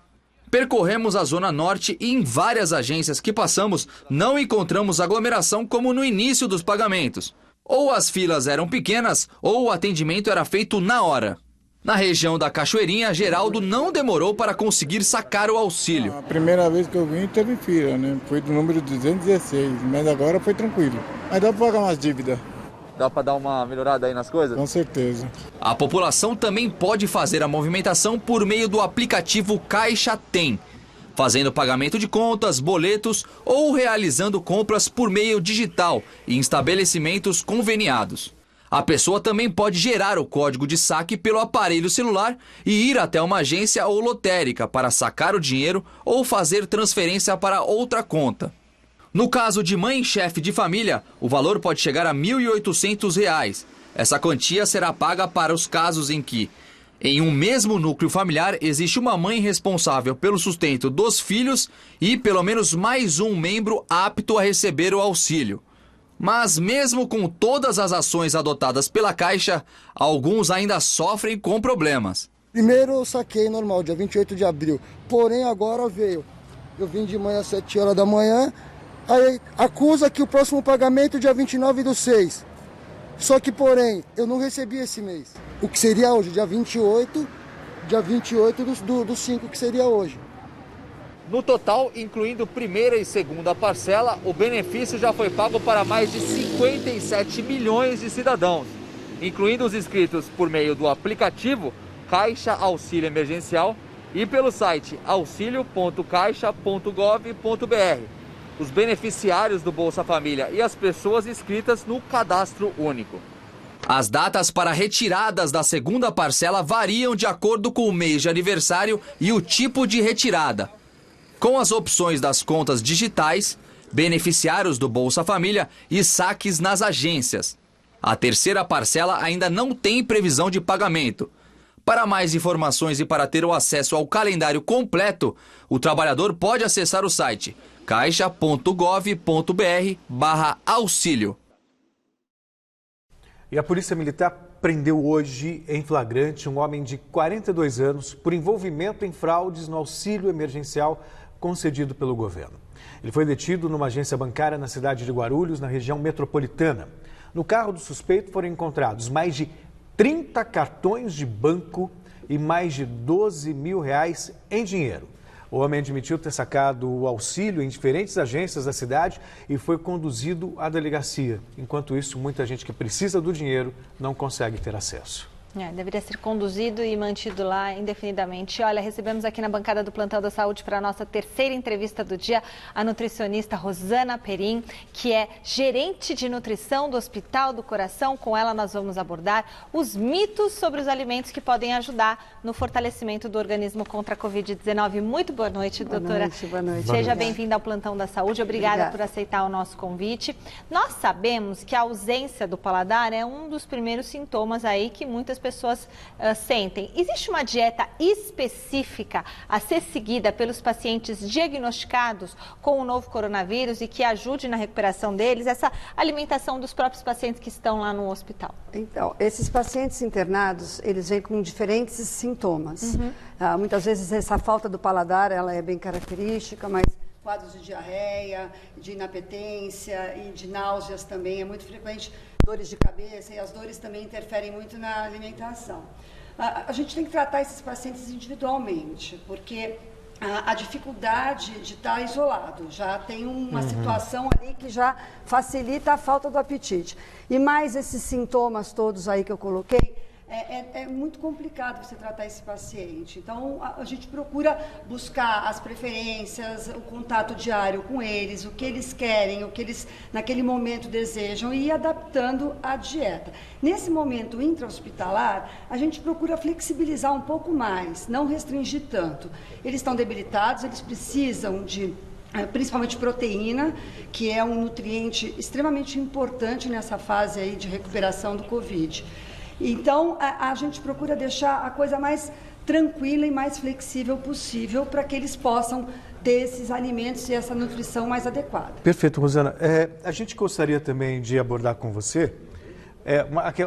Q: Percorremos a Zona Norte e em várias agências que passamos não encontramos aglomeração como no início dos pagamentos. Ou as filas eram pequenas ou o atendimento era feito na hora. Na região da Cachoeirinha, Geraldo não demorou para conseguir sacar o auxílio.
R: A primeira vez que eu vim teve fila, né? Foi do número 216, mas agora foi tranquilo. Mas dá para pagar umas dívidas.
Q: Dá para dar uma melhorada aí nas coisas?
R: Com certeza.
Q: A população também pode fazer a movimentação por meio do aplicativo Caixa Tem, fazendo pagamento de contas, boletos ou realizando compras por meio digital em estabelecimentos conveniados. A pessoa também pode gerar o código de saque pelo aparelho celular e ir até uma agência ou lotérica para sacar o dinheiro ou fazer transferência para outra conta. No caso de mãe e chefe de família, o valor pode chegar a R$ 1.800. Essa quantia será paga para os casos em que, em um mesmo núcleo familiar, existe uma mãe responsável pelo sustento dos filhos e pelo menos mais um membro apto a receber o auxílio. Mas mesmo com todas as ações adotadas pela Caixa, alguns ainda sofrem com problemas.
S: Primeiro eu saquei normal, dia 28 de abril, porém agora veio. Eu vim de manhã às 7 horas da manhã, aí acusa que o próximo pagamento é dia 29/6. Só que, porém, eu não recebi esse mês. O que seria hoje, dia 28 do 5, que seria hoje.
Q: No total, incluindo primeira e segunda parcela, o benefício já foi pago para mais de 57 milhões de cidadãos, incluindo os inscritos por meio do aplicativo Caixa Auxílio Emergencial e pelo site auxilio.caixa.gov.br, os beneficiários do Bolsa Família e as pessoas inscritas no Cadastro Único. As datas para retiradas da segunda parcela variam de acordo com o mês de aniversário e o tipo de retirada. Com as opções das contas digitais, beneficiários do Bolsa Família e saques nas agências. A terceira parcela ainda não tem previsão de pagamento. Para mais informações e para ter o acesso ao calendário completo, o trabalhador pode acessar o site caixa.gov.br/auxílio.
B: E a Polícia Militar prendeu hoje em flagrante um homem de 42 anos por envolvimento em fraudes no auxílio emergencial concedido pelo governo. Ele foi detido numa agência bancária na cidade de Guarulhos, na região metropolitana. No carro do suspeito foram encontrados mais de 30 cartões de banco e mais de R$12 mil em dinheiro. O homem admitiu ter sacado o auxílio em diferentes agências da cidade e foi conduzido à delegacia. Enquanto isso, muita gente que precisa do dinheiro não consegue ter acesso.
A: Deveria ser conduzido e mantido lá indefinidamente. Olha, recebemos aqui na bancada do Plantão da Saúde para a nossa terceira entrevista do dia a nutricionista Rosana Perim, que é gerente de nutrição do Hospital do Coração. Com ela nós vamos abordar os mitos sobre os alimentos que podem ajudar no fortalecimento do organismo contra a Covid-19. Muito boa noite, doutora.
T: Boa noite.
A: Seja bem-vinda ao Plantão da Saúde. Obrigada por aceitar o nosso convite. Nós sabemos que a ausência do paladar é um dos primeiros sintomas aí que muitas pessoas sentem. Existe uma dieta específica a ser seguida pelos pacientes diagnosticados com o novo coronavírus e que ajude na recuperação deles, essa alimentação dos próprios pacientes que estão lá no hospital?
T: Então, esses pacientes internados, eles vêm com diferentes sintomas. Muitas vezes essa falta do paladar, ela é bem característica, mas quadros de diarreia, de inapetência e de náuseas também é muito frequente. Dores de cabeça, e as dores também interferem muito na alimentação. A gente tem que tratar esses pacientes individualmente, porque a dificuldade de estar isolado já tem uma situação ali que já facilita a falta do apetite. E mais esses sintomas todos aí que eu coloquei, é muito complicado você tratar esse paciente. Então, a gente procura buscar as preferências, o contato diário com eles, o que eles querem, o que eles naquele momento desejam e ir adaptando a dieta. Nesse momento intra-hospitalar, a gente procura flexibilizar um pouco mais, não restringir tanto. Eles estão debilitados, eles precisam de principalmente proteína, que é um nutriente extremamente importante nessa fase aí de recuperação do Covid. Então, a gente procura deixar a coisa mais tranquila e mais flexível possível para que eles possam ter esses alimentos e essa nutrição mais adequada.
B: Perfeito, Rosana. A gente gostaria também de abordar com você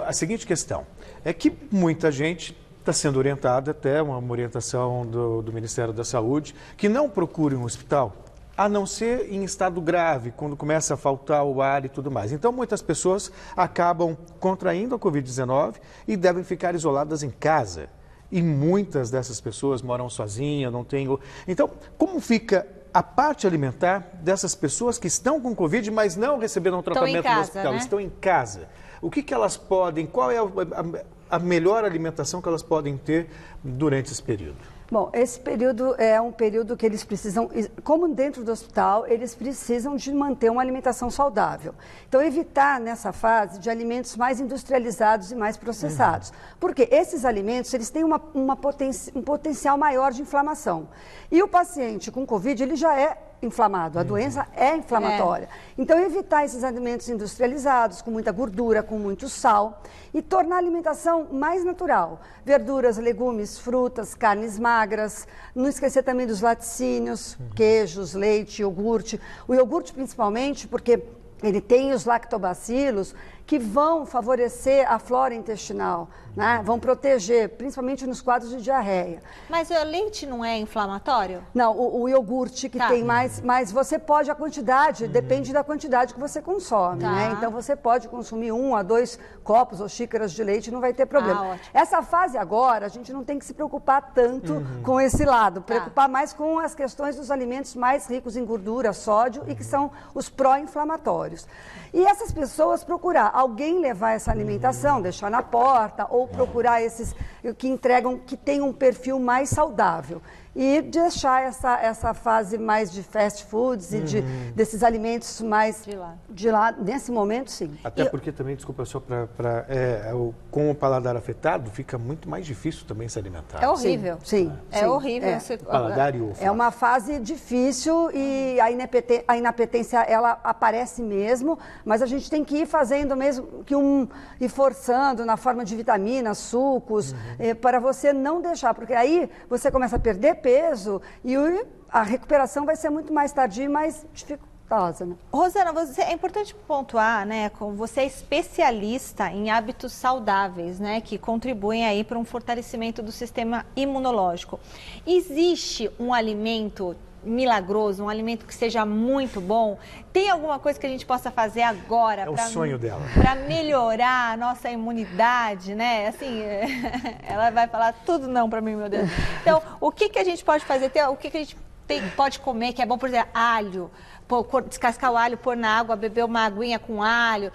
B: a seguinte questão. É que muita gente está sendo orientada, até uma orientação do Ministério da Saúde, que não procure um hospital, a não ser em estado grave, quando começa a faltar o ar e tudo mais. Então, muitas pessoas acabam contraindo a Covid-19 e devem ficar isoladas em casa. E muitas dessas pessoas moram sozinhas, não têm... Então, como fica a parte alimentar dessas pessoas que estão com Covid, mas não receberam tratamento no hospital, né? Estão em casa? O que elas podem, qual é a melhor alimentação que elas podem ter durante esse período?
T: Bom, esse período é um período que eles precisam, como dentro do hospital, eles precisam de manter uma alimentação saudável. Então, evitar nessa fase de alimentos mais industrializados e mais processados. Porque esses alimentos, eles têm um potencial maior de inflamação. E o paciente com Covid, ele já é inflamado, a doença é inflamatória. Então, evitar esses alimentos industrializados, com muita gordura, com muito sal, e tornar a alimentação mais natural. Verduras, legumes, frutas, carnes magras, não esquecer também dos laticínios, queijos, leite, iogurte. O iogurte, principalmente, porque ele tem os lactobacilos que vão favorecer a flora intestinal, né? Vão proteger, principalmente nos quadros de diarreia.
A: Mas o leite não é inflamatório?
T: Não, o iogurte que tem mais, mas você pode, a quantidade, depende da quantidade que você consome, né? Então você pode consumir 1 a 2 copos ou xícaras de leite, não vai ter problema. Essa fase agora, a gente não tem que se preocupar tanto com esse lado, preocupar mais com as questões dos alimentos mais ricos em gordura, sódio e que são os pró-inflamatórios. E essas pessoas procurar alguém levar essa alimentação, deixar na porta, ou procurar esses que entregam, que tem um perfil mais saudável. E deixar essa fase mais de fast foods e desses alimentos mais de lado, nesse momento, sim.
B: Até porque também, desculpa, só com o paladar afetado, fica muito mais difícil também se alimentar.
A: É horrível.
T: Sim.
A: É horrível.
B: O paladar e o olfato.
T: É uma fase difícil e a inapetência, ela aparece mesmo, mas a gente tem que ir fazendo mesmo, ir forçando na forma de vitaminas, sucos, para você não deixar, porque aí você começa a perder peso e a recuperação vai ser muito mais tardia e mais dificultosa, né?
A: Rosana, é importante pontuar, né? Você é especialista em hábitos saudáveis, né? Que contribuem aí para um fortalecimento do sistema imunológico. Existe um alimento milagroso, um alimento que seja muito bom? Tem alguma coisa que a gente possa fazer agora?
B: É o sonho dela.
A: Para melhorar a nossa imunidade, né? Assim, ela vai falar tudo não para mim, meu Deus. Então, o que a gente pode fazer? O que a gente pode comer que é bom? Por exemplo, alho, descascar o alho, pôr na água, beber uma aguinha com alho.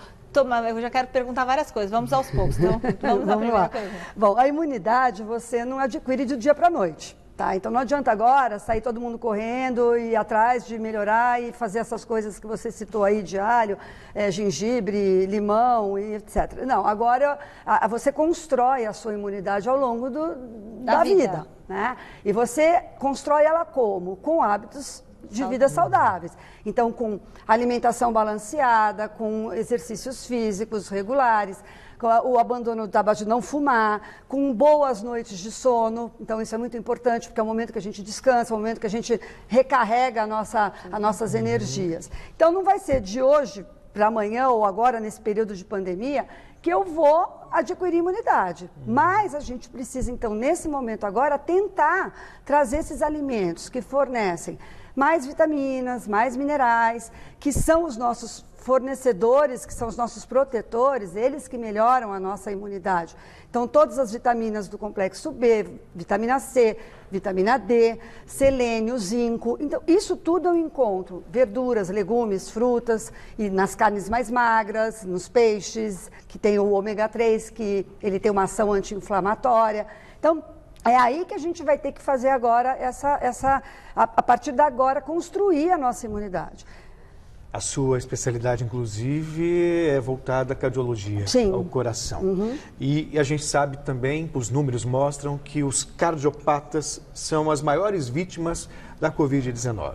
A: Eu já quero perguntar várias coisas, vamos aos poucos. Então, vamos à primeira coisa.
T: Bom, a imunidade você não adquire de dia para a noite. Tá, então não adianta agora sair todo mundo correndo e ir atrás de melhorar e fazer essas coisas que você citou aí de alho, gengibre, limão e etc. Não, agora você constrói a sua imunidade ao longo da vida, né? E você constrói ela como? Com hábitos de vida saudáveis. Então, com alimentação balanceada, com exercícios físicos regulares, o abandono do tabaco, de não fumar, com boas noites de sono. Então, isso é muito importante, porque é o momento que a gente descansa, é o momento que a gente recarrega as nossas energias. Então, não vai ser de hoje para amanhã ou agora, nesse período de pandemia, que eu vou adquirir imunidade. Mas a gente precisa, então, nesse momento agora, tentar trazer esses alimentos que fornecem mais vitaminas, mais minerais, que são os nossos fornecedores, que são os nossos protetores, eles que melhoram a nossa imunidade. Então, todas as vitaminas do complexo B, vitamina C, vitamina D, selênio, zinco. Então, isso tudo eu encontro. Verduras, legumes, frutas, e nas carnes mais magras, nos peixes, que tem o ômega 3, que ele tem uma ação anti-inflamatória. Então, é aí que a gente vai ter que fazer agora, a partir de agora, construir a nossa imunidade.
B: A sua especialidade, inclusive, é voltada à cardiologia, ao coração. E a gente sabe também, os números mostram que os cardiopatas são as maiores vítimas da Covid-19.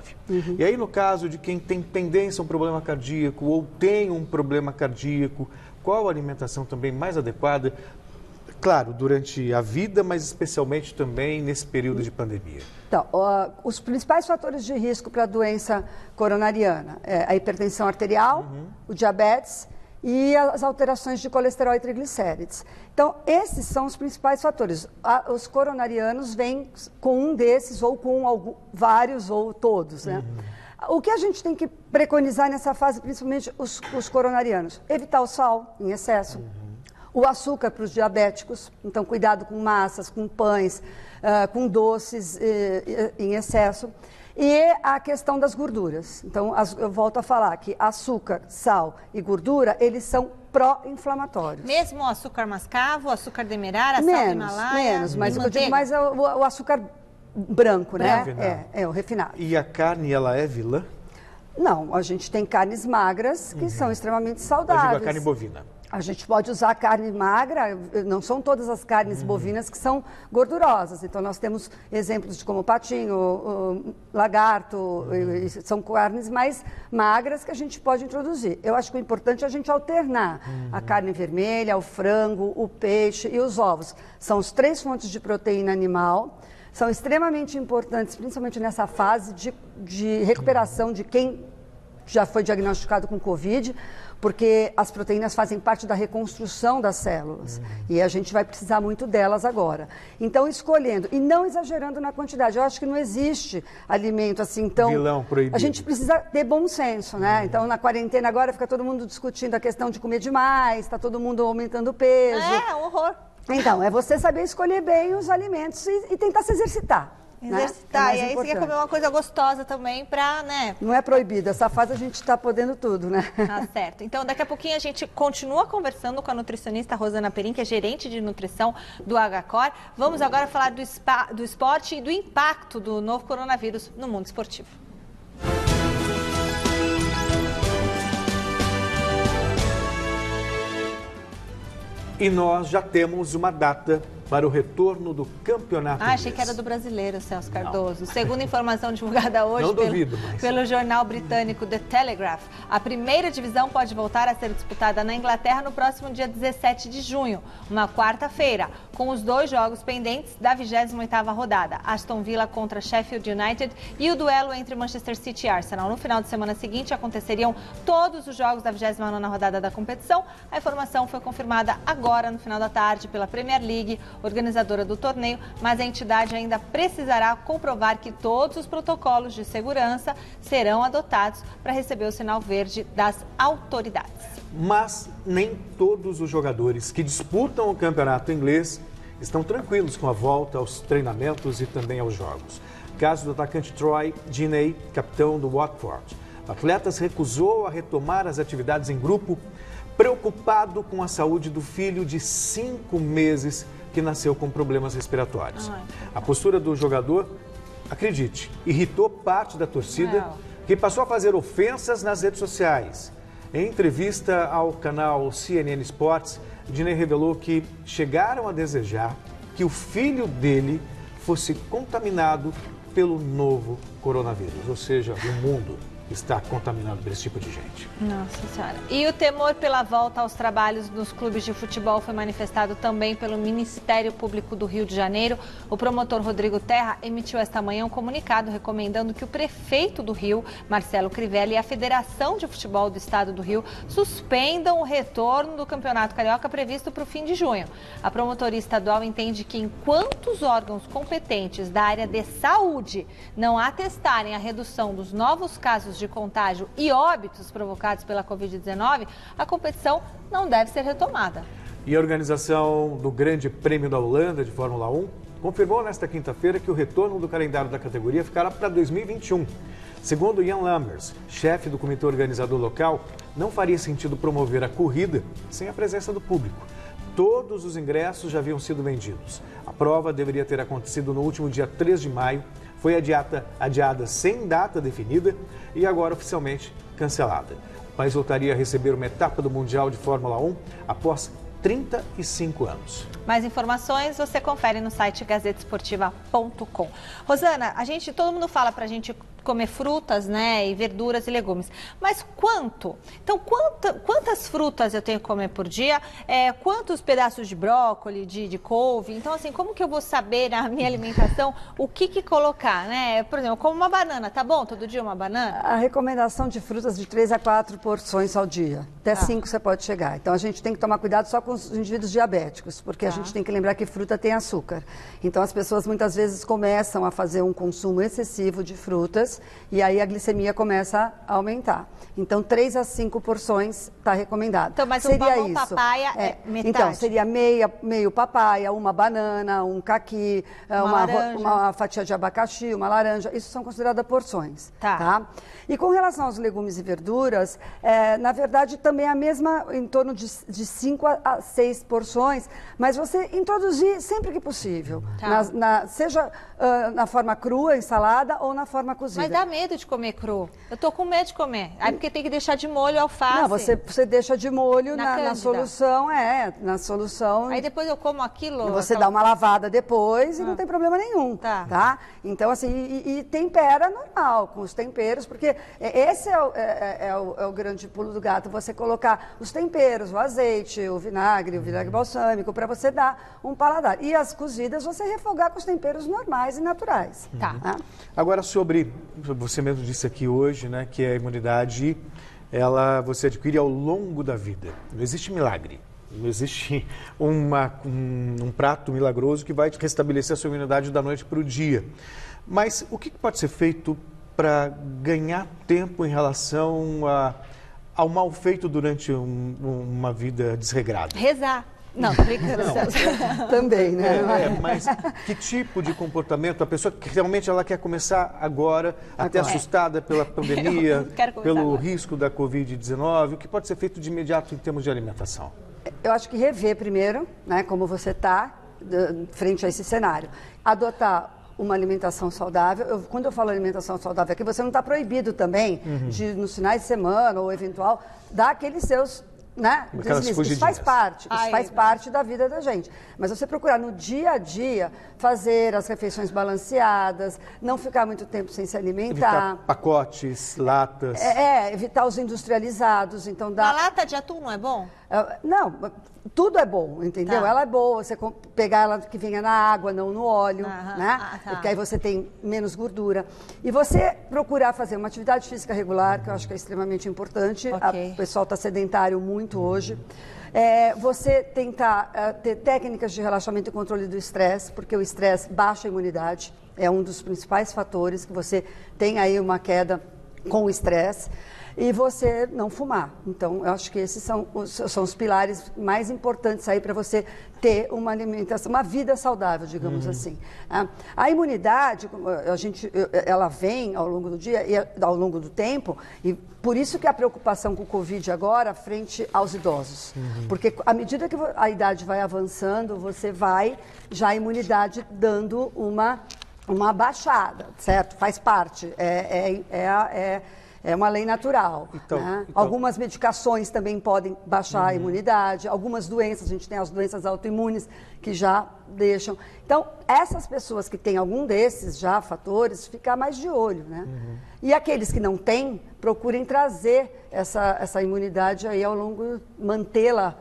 B: E aí, no caso de quem tem tendência a um problema cardíaco ou tem um problema cardíaco, qual a alimentação também mais adequada Claro, durante a vida, mas especialmente também nesse período de pandemia.
T: Então, os principais fatores de risco para a doença coronariana é a hipertensão arterial, o diabetes e as alterações de colesterol e triglicérides. Então, esses são os principais fatores. Os coronarianos vêm com um desses, ou com vários, ou todos, né? O que a gente tem que preconizar nessa fase, principalmente os coronarianos? Evitar o sal em excesso. O açúcar para os diabéticos, então cuidado com massas, com pães, com doces em excesso. E a questão das gorduras. Então, eu volto a falar que açúcar, sal e gordura, eles são pró-inflamatórios.
A: Mesmo o açúcar mascavo, o açúcar demerara, sal do Himalaia?
T: Menos, mas o que eu digo mais é o açúcar branco, né? O refinado.
B: E a carne, ela é vilã?
T: Não, a gente tem carnes magras que são extremamente saudáveis.
B: Eu digo a carne bovina.
T: A gente pode usar carne magra, não são todas as carnes bovinas que são gordurosas. Então, nós temos exemplos de como patinho, lagarto, são carnes mais magras que a gente pode introduzir. Eu acho que o importante é a gente alternar a carne vermelha, o frango, o peixe e os ovos. São as 3 fontes de proteína animal, são extremamente importantes, principalmente nessa fase de recuperação de quem já foi diagnosticado com Covid, porque as proteínas fazem parte da reconstrução das células e a gente vai precisar muito delas agora. Então, escolhendo e não exagerando na quantidade. Eu acho que não existe alimento assim tão...
B: Vilão proibido.
T: A gente precisa ter bom senso, né? Então, na quarentena agora fica todo mundo discutindo a questão de comer demais, está todo mundo aumentando o peso.
A: É, um horror.
T: Então, é você saber escolher bem os alimentos e tentar se exercitar.
A: Exercitar,
T: né?
A: e aí você quer comer uma coisa gostosa também pra, né?
T: Não é proibido, essa fase a gente está podendo tudo, né?
A: Tá certo. Então, daqui a pouquinho a gente continua conversando com a nutricionista Rosana Perim, que é gerente de nutrição do HCOR. Vamos agora falar do esporte e do impacto do novo coronavírus no mundo esportivo.
B: E nós já temos uma data para o retorno do campeonato inglês.
A: Achei que era do brasileiro, Celso Cardoso. Segundo informação divulgada hoje pelo jornal britânico The Telegraph, a primeira divisão pode voltar a ser disputada na Inglaterra no próximo dia 17 de junho, uma quarta-feira, com os 2 jogos pendentes da 28ª rodada, Aston Villa contra Sheffield United e o duelo entre Manchester City e Arsenal. No final de semana seguinte aconteceriam todos os jogos da 29ª rodada da competição. A informação foi confirmada agora no final da tarde pela Premier League, organizadora do torneio, mas a entidade ainda precisará comprovar que todos os protocolos de segurança serão adotados para receber o sinal verde das autoridades.
B: Mas nem todos os jogadores que disputam o campeonato inglês estão tranquilos com a volta aos treinamentos e também aos jogos. Caso do atacante Troy Deeney, capitão do Watford. O atleta se recusou a retomar as atividades em grupo, preocupado com a saúde do filho de 5 meses que nasceu com problemas respiratórios. A postura do jogador, acredite, irritou parte da torcida, que passou a fazer ofensas nas redes sociais. Em entrevista ao canal CNN Sports, Deeney revelou que chegaram a desejar que o filho dele fosse contaminado pelo novo coronavírus, ou seja, o mundo está contaminado por esse tipo de gente.
A: Nossa Senhora. E o temor pela volta aos trabalhos nos clubes de futebol foi manifestado também pelo Ministério Público do Rio de Janeiro. O promotor Rodrigo Terra emitiu esta manhã um comunicado recomendando que o prefeito do Rio, Marcelo Crivella, e a Federação de Futebol do Estado do Rio suspendam o retorno do Campeonato Carioca previsto para o fim de junho. A promotoria estadual entende que enquanto os órgãos competentes da área de saúde não atestarem a redução dos novos casos de contágio e óbitos provocados pela Covid-19, a competição não deve ser retomada.
B: E a organização do Grande Prêmio da Holanda de Fórmula 1 confirmou nesta quinta-feira que o retorno do calendário da categoria ficará para 2021. Segundo Jan Lammers, chefe do comitê organizador local, não faria sentido promover a corrida sem a presença do público. Todos os ingressos já haviam sido vendidos. A prova deveria ter acontecido no último dia 3 de maio, foi adiada sem data definida e agora oficialmente cancelada. O país voltaria a receber uma etapa do Mundial de Fórmula 1 após 35 anos.
A: Mais informações você confere no site gazetesportiva.com. Rosana, todo mundo fala pra gente comer frutas, né, e verduras e legumes. Mas quanto? Então, quantas frutas eu tenho que comer por dia? Quantos pedaços de brócolis, de couve? Então, assim, como que eu vou saber na minha alimentação o que colocar, né? Por exemplo, como uma banana, tá bom? Todo dia uma banana?
T: A recomendação de frutas de 3 a 4 porções ao dia. Até 5 você pode chegar. Então, a gente tem que tomar cuidado só com os indivíduos diabéticos, porque a gente tem que lembrar que fruta tem açúcar. Então, as pessoas muitas vezes começam a fazer um consumo excessivo de frutas e aí a glicemia começa a aumentar. Então, 3 a 5 porções está recomendado.
A: Então, mas
T: seria
A: um
T: isso.
A: papaya é metade.
T: Então, seria meio papaya, uma banana, um caqui, uma fatia de abacaxi, uma laranja. Isso são consideradas porções. Tá? E com relação aos legumes e verduras, na verdade, também é a mesma, em torno de 5 a 6 porções, mas você introduzir sempre que possível. Seja na forma crua, ensalada, ou na forma cozida.
A: Mas dá medo de comer cru. Eu tô com medo de comer. Aí porque tem que deixar de molho alface.
T: Não, você deixa de molho na solução, na solução.
A: Aí depois eu como aquilo.
T: E você dá uma lavada depois e não tem problema nenhum, tá? Então, assim, e tempera normal, com os temperos, porque esse é o grande pulo do gato, você colocar os temperos, o azeite, o vinagre balsâmico, para você dar um paladar. E as cozidas, você refogar com os temperos normais e naturais.
B: Agora, você mesmo disse aqui hoje, né, que a imunidade, você adquire ao longo da vida. Não existe milagre. Não existe um prato milagroso que vai restabelecer a sua imunidade da noite para o dia. Mas o que pode ser feito para ganhar tempo em relação ao mal feito durante uma vida desregrada?
A: Rezar. Não, tô brincando.
T: Também, né?
B: Mas que tipo de comportamento? A pessoa que realmente ela quer começar agora, até assustada pela pandemia, pelo risco da Covid-19, o que pode ser feito de imediato em termos de alimentação?
T: Eu acho que rever primeiro, né, como você está frente a esse cenário. Adotar uma alimentação saudável. Quando eu falo alimentação saudável aqui, você não está proibido também de, nos finais de semana ou eventual, dar aqueles seus... Né? Isso faz parte da vida da gente. Mas você procurar no dia a dia fazer as refeições balanceadas, não ficar muito tempo sem se alimentar.
B: Evitar pacotes, latas.
T: Evitar os industrializados. Então
A: A lata de atum não é bom?
T: Não, tudo é bom, entendeu? Ela é boa, você pegar ela que venha na água, não no óleo, né? Porque aí você tem menos gordura. E você procurar fazer uma atividade física regular, que eu acho que é extremamente importante. O pessoal está sedentário muito hoje. Você tentar ter técnicas de relaxamento e controle do estresse, porque o estresse baixa a imunidade, é um dos principais fatores que você tem aí uma queda com o estresse. E você não fumar. Então, eu acho que esses são os pilares mais importantes aí para você ter uma alimentação, uma vida saudável, digamos assim. A imunidade, ela vem ao longo do dia e ao longo do tempo, e por isso que a preocupação com o Covid agora frente aos idosos. Porque à medida que a idade vai avançando, você vai já a imunidade dando uma baixada, certo? Faz parte. É uma lei natural. Algumas medicações também podem baixar a imunidade, algumas doenças, a gente tem as doenças autoimunes que já deixam. Então, essas pessoas que têm algum desses já fatores, ficar mais de olho, né? E aqueles que não têm, procurem trazer essa imunidade aí ao longo, mantê-la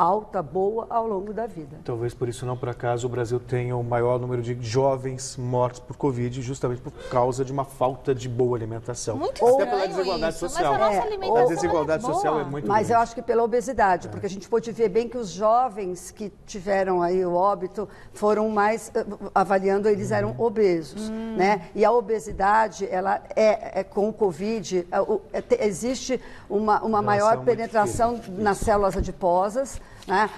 T: alta, boa, ao longo da vida.
B: Talvez por isso, não por acaso, o Brasil tenha o maior número de jovens mortos por Covid, justamente por causa de uma falta de boa alimentação.
A: Muito
B: até pela desigualdade social.
A: Mas a nossa alimentação
B: a desigualdade social é muito grande.
T: Mas eu acho que pela obesidade, porque a gente pôde ver bem que os jovens que tiveram aí o óbito foram mais, avaliando, eles eram obesos, né? E a obesidade, ela com o Covid, existe uma maior penetração nas células adiposas, né?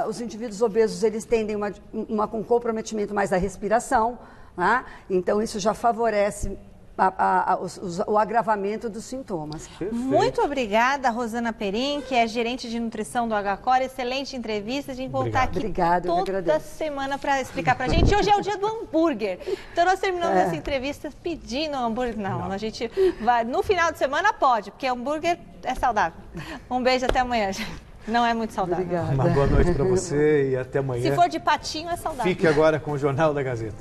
T: Os indivíduos obesos, eles tendem com comprometimento mais da respiração, né? Então isso já favorece o agravamento dos sintomas.
B: Perfeito.
A: Muito obrigada, Rosana Perim, que é gerente de nutrição do HCOR. Excelente entrevista. A gente voltar aqui toda semana para explicar para a gente. Hoje é o dia do hambúrguer. Então nós terminamos essa entrevista pedindo hambúrguer. Não, a gente vai no final de semana pode, porque hambúrguer é saudável. Um beijo, até amanhã. Não é muito saudável.
T: Obrigada.
B: Uma boa noite para você e até amanhã.
A: Se for de patinho, é saudável.
B: Fique agora com o Jornal da Gazeta.